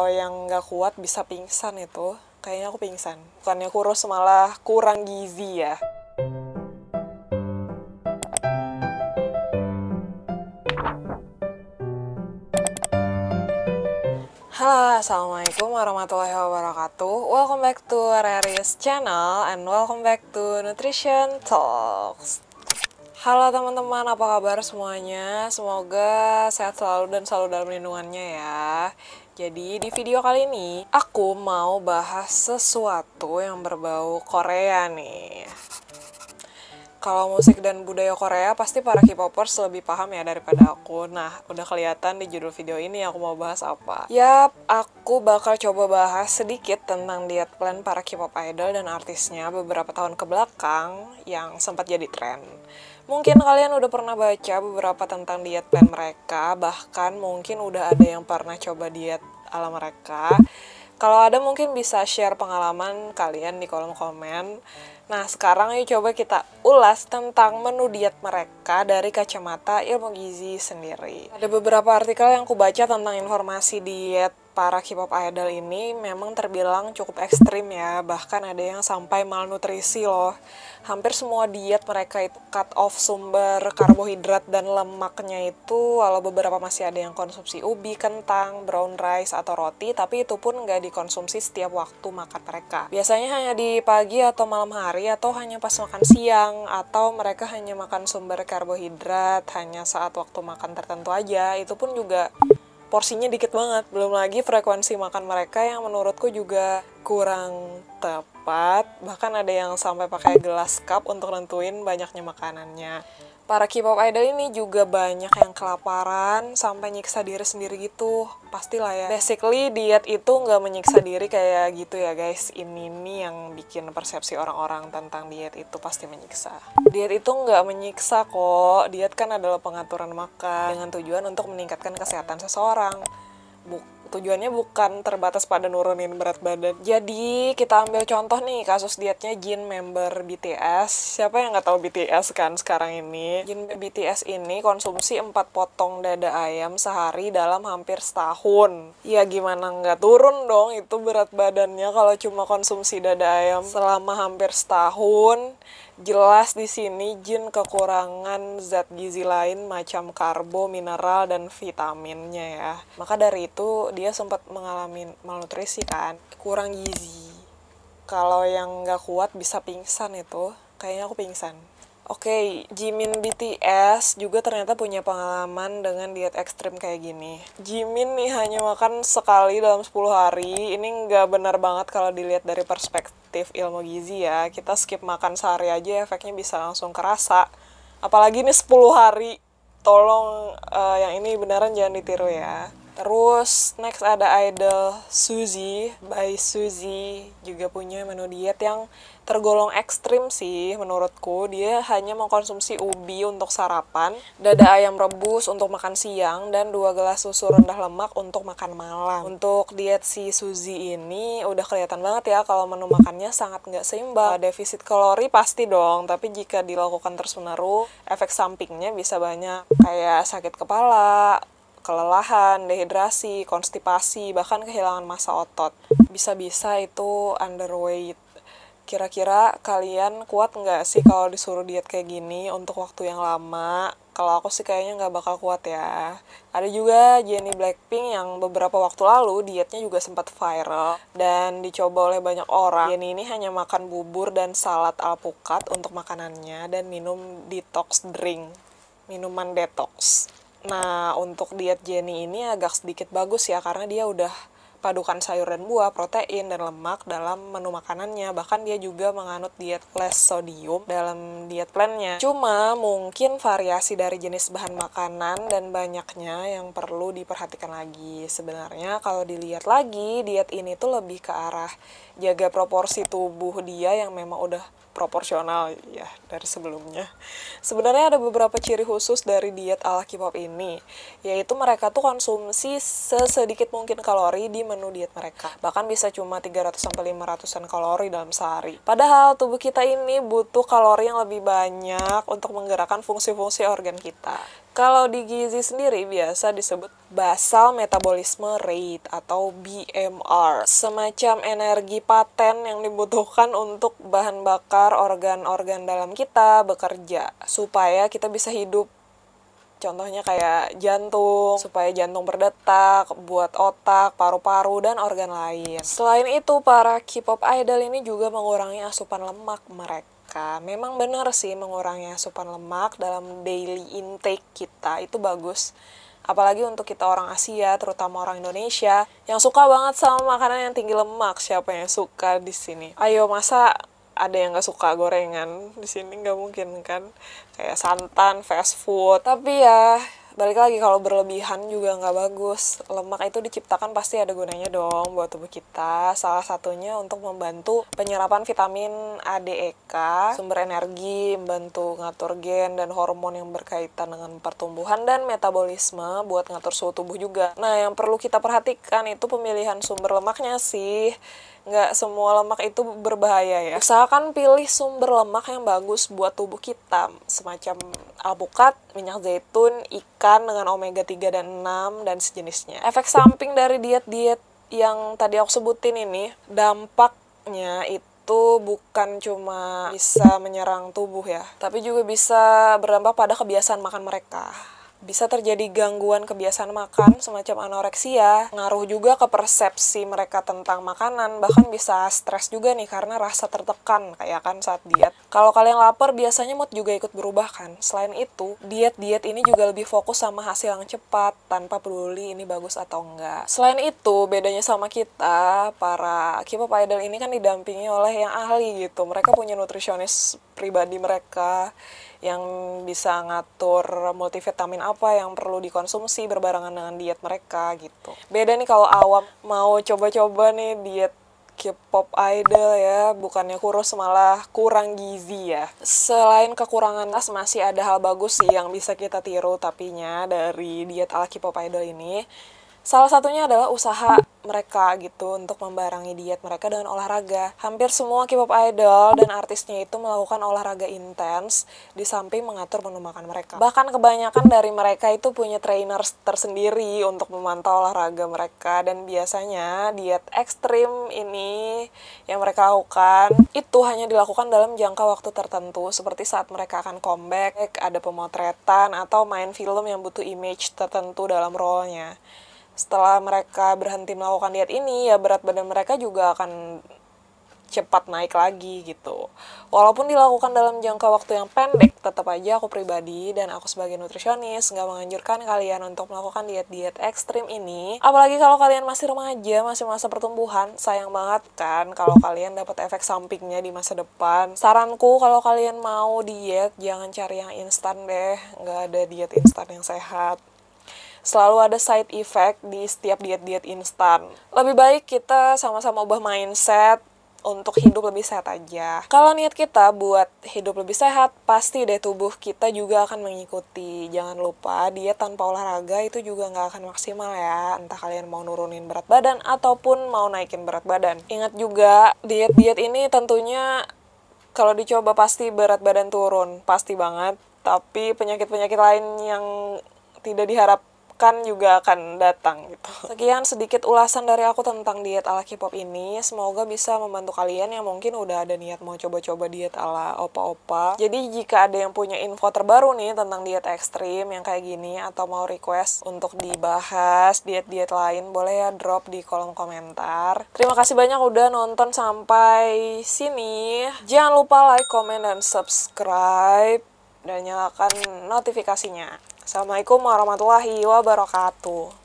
Kalau yang nggak kuat bisa pingsan itu, kayaknya aku pingsan. Bukannya kurus, malah kurang gizi ya. Halo, assalamualaikum warahmatullahi wabarakatuh. Welcome back to Rari's channel and welcome back to Nutrition Talks. Halo teman-teman, apa kabar semuanya? Semoga sehat selalu dan selalu dalam lindungannya ya. Jadi di video kali ini aku mau bahas sesuatu yang berbau Korea nih. Kalau musik dan budaya Korea pasti para K-popers lebih paham ya daripada aku. Nah, udah kelihatan di judul video ini aku mau bahas apa. Yap, aku bakal coba bahas sedikit tentang diet plan para K-pop idol dan artisnya beberapa tahun ke belakang yang sempat jadi tren. Mungkin kalian udah pernah baca beberapa tentang diet plan mereka, bahkan mungkin udah ada yang pernah coba diet ala mereka. Kalau ada mungkin bisa share pengalaman kalian di kolom komen. Nah, sekarang yuk coba kita ulas tentang menu diet mereka dari kacamata ilmu gizi sendiri. Ada beberapa artikel yang aku baca tentang informasi diet para K-pop idol ini memang terbilang cukup ekstrim ya, bahkan ada yang sampai malnutrisi loh. Hampir semua diet mereka itu cut off sumber karbohidrat dan lemaknya itu, walau beberapa masih ada yang konsumsi ubi, kentang, brown rice, atau roti, tapi itu pun nggak dikonsumsi setiap waktu makan mereka. Biasanya hanya di pagi atau malam hari, atau hanya pas makan siang, atau mereka hanya makan sumber karbohidrat hanya saat waktu makan tertentu aja, itu pun juga porsinya dikit banget. Belum lagi frekuensi makan mereka yang menurutku juga kurang tepat. Bahkan ada yang sampai pakai gelas cup untuk nentuin banyaknya makanannya. Para K-pop idol ini juga banyak yang kelaparan sampai nyiksa diri sendiri gitu. Pastilah ya. Basically diet itu nggak menyiksa diri kayak gitu ya guys. Ini nih yang bikin persepsi orang-orang tentang diet itu pasti menyiksa. Diet itu nggak menyiksa kok. Diet kan adalah pengaturan makan dengan tujuan untuk meningkatkan kesehatan seseorang. Tujuannya bukan terbatas pada nurunin berat badan. Jadi kita ambil contoh nih kasus dietnya Jin, member BTS. Siapa yang nggak tahu BTS kan sekarang ini? Jin BTS ini konsumsi 4 potong dada ayam sehari dalam hampir setahun. Ya gimana nggak turun dong itu berat badannya kalau cuma konsumsi dada ayam selama hampir setahun. Jelas di sini Jin kekurangan zat gizi lain macam karbo, mineral, dan vitaminnya ya. Maka dari itu dia sempat mengalami malnutrisi kan, kurang gizi. Kalau yang nggak kuat bisa pingsan itu, kayaknya aku pingsan. Oke, Jimin BTS juga ternyata punya pengalaman dengan diet ekstrim kayak gini. Jimin nih hanya makan sekali dalam 10 hari. Ini nggak benar banget kalau dilihat dari perspektif ilmu gizi ya. Kita skip makan sehari aja efeknya bisa langsung kerasa. Apalagi nih 10 hari. Tolong yang ini beneran jangan ditiru ya. Terus next ada idol Suzy, by Suzy, juga punya menu diet yang tergolong ekstrim sih menurutku. Dia hanya mengkonsumsi ubi untuk sarapan, dada ayam rebus untuk makan siang, dan 2 gelas susu rendah lemak untuk makan malam. Untuk diet si Suzy ini udah kelihatan banget ya kalau menu makannya sangat nggak seimbang. Defisit kalori pasti dong, tapi jika dilakukan terus-menerus, efek sampingnya bisa banyak kayak sakit kepala, kelelahan, dehidrasi, konstipasi, bahkan kehilangan massa otot. Bisa-bisa itu underweight. Kira-kira kalian kuat nggak sih kalau disuruh diet kayak gini untuk waktu yang lama? Kalau aku sih kayaknya nggak bakal kuat ya. Ada juga Jennie Blackpink yang beberapa waktu lalu dietnya juga sempat viral dan dicoba oleh banyak orang. Jennie ini hanya makan bubur dan salad alpukat untuk makanannya dan minum detox drink, minuman detox. Nah, untuk diet Jennie ini agak sedikit bagus ya, karena dia udah padukan sayur dan buah, protein, dan lemak dalam menu makanannya. Bahkan dia juga menganut diet less sodium dalam diet plan-nya. Cuma mungkin variasi dari jenis bahan makanan dan banyaknya yang perlu diperhatikan lagi. Sebenarnya kalau dilihat lagi, diet ini tuh lebih ke arah jaga proporsi tubuh dia yang memang udah proporsional ya dari sebelumnya. Sebenarnya ada beberapa ciri khusus dari diet ala K-pop ini, yaitu mereka tuh konsumsi sesedikit mungkin kalori di menu diet mereka. Bahkan bisa cuma 300-500an kalori dalam sehari. Padahal tubuh kita ini butuh kalori yang lebih banyak untuk menggerakkan fungsi-fungsi organ kita. Kalau di gizi sendiri biasa disebut basal metabolisme rate atau BMR, semacam energi paten yang dibutuhkan untuk bahan bakar organ-organ dalam kita bekerja supaya kita bisa hidup. Contohnya kayak jantung, supaya jantung berdetak, buat otak, paru-paru, dan organ lain. Selain itu, para K-pop idol ini juga mengurangi asupan lemak mereka. Memang benar sih mengurangi asupan lemak dalam daily intake kita, itu bagus. Apalagi untuk kita orang Asia, terutama orang Indonesia, yang suka banget sama makanan yang tinggi lemak. Siapa yang suka di sini? Ayo, masa ada yang nggak suka gorengan di sini? Nggak mungkin kan, kayak santan, fast food. Tapi ya balik lagi, kalau berlebihan juga nggak bagus. Lemak itu diciptakan pasti ada gunanya dong buat tubuh kita. Salah satunya untuk membantu penyerapan vitamin A, D, E, K, sumber energi, membantu ngatur gen dan hormon yang berkaitan dengan pertumbuhan dan metabolisme, buat ngatur suhu tubuh juga. Nah, yang perlu kita perhatikan itu pemilihan sumber lemaknya sih. Nggak semua lemak itu berbahaya ya. Usahakan pilih sumber lemak yang bagus buat tubuh kita, semacam alpukat, minyak zaitun, ikan dengan omega 3 dan 6, dan sejenisnya. Efek samping dari diet-diet yang tadi aku sebutin ini, dampaknya itu bukan cuma bisa menyerang tubuh ya, tapi juga bisa berdampak pada kebiasaan makan mereka. Bisa terjadi gangguan kebiasaan makan semacam anoreksia, ngaruh juga ke persepsi mereka tentang makanan, bahkan bisa stres juga nih karena rasa tertekan kayak kan saat diet. Kalau kalian lapar biasanya mood juga ikut berubah kan. Selain itu, diet-diet ini juga lebih fokus sama hasil yang cepat tanpa peduli ini bagus atau enggak. Selain itu, bedanya sama kita, para K-pop idol ini kan didampingi oleh yang ahli gitu. Mereka punya nutrisionis pribadi mereka yang bisa ngatur multivitamin apa yang perlu dikonsumsi berbarengan dengan diet mereka gitu. Beda nih kalau awam mau coba-coba nih diet K-pop idol ya, bukannya kurus malah kurang gizi ya. Selain kekurangan masih ada hal bagus sih yang bisa kita tiru tapinya dari diet ala K-pop idol ini. Salah satunya adalah usaha mereka gitu untuk membarengi diet mereka dengan olahraga. Hampir semua K-pop idol dan artisnya itu melakukan olahraga intens di samping mengatur menu makan mereka. Bahkan kebanyakan dari mereka itu punya trainer tersendiri untuk memantau olahraga mereka, dan biasanya diet ekstrim ini yang mereka lakukan itu hanya dilakukan dalam jangka waktu tertentu, seperti saat mereka akan comeback, ada pemotretan, atau main film yang butuh image tertentu dalam role-nya. Setelah mereka berhenti melakukan diet ini, ya berat badan mereka juga akan cepat naik lagi gitu. Walaupun dilakukan dalam jangka waktu yang pendek, tetap aja aku pribadi dan aku sebagai nutrisionis nggak menganjurkan kalian untuk melakukan diet-diet ekstrim ini. Apalagi kalau kalian masih remaja, masih masa pertumbuhan, sayang banget kan kalau kalian dapat efek sampingnya di masa depan. Saranku kalau kalian mau diet, jangan cari yang instan deh. Nggak ada diet instan yang sehat. Selalu ada side effect di setiap diet-diet instan. Lebih baik kita sama-sama ubah mindset untuk hidup lebih sehat aja. Kalau niat kita buat hidup lebih sehat, pasti deh tubuh kita juga akan mengikuti. Jangan lupa, diet tanpa olahraga itu juga nggak akan maksimal ya. Entah kalian mau nurunin berat badan ataupun mau naikin berat badan. Ingat juga, diet-diet ini tentunya kalau dicoba pasti berat badan turun. Pasti banget. Tapi penyakit-penyakit lain yang tidak diharapkan juga akan datang gitu. Sekian sedikit ulasan dari aku tentang diet ala K-pop ini. Semoga bisa membantu kalian yang mungkin udah ada niat mau coba-coba diet ala opa-opa. Jadi jika ada yang punya info terbaru nih tentang diet ekstrim yang kayak gini, atau mau request untuk dibahas diet-diet lain, boleh ya drop di kolom komentar. Terima kasih banyak udah nonton sampai sini. Jangan lupa like, comment, dan subscribe, dan nyalakan notifikasinya. Assalamualaikum warahmatullahi wabarakatuh.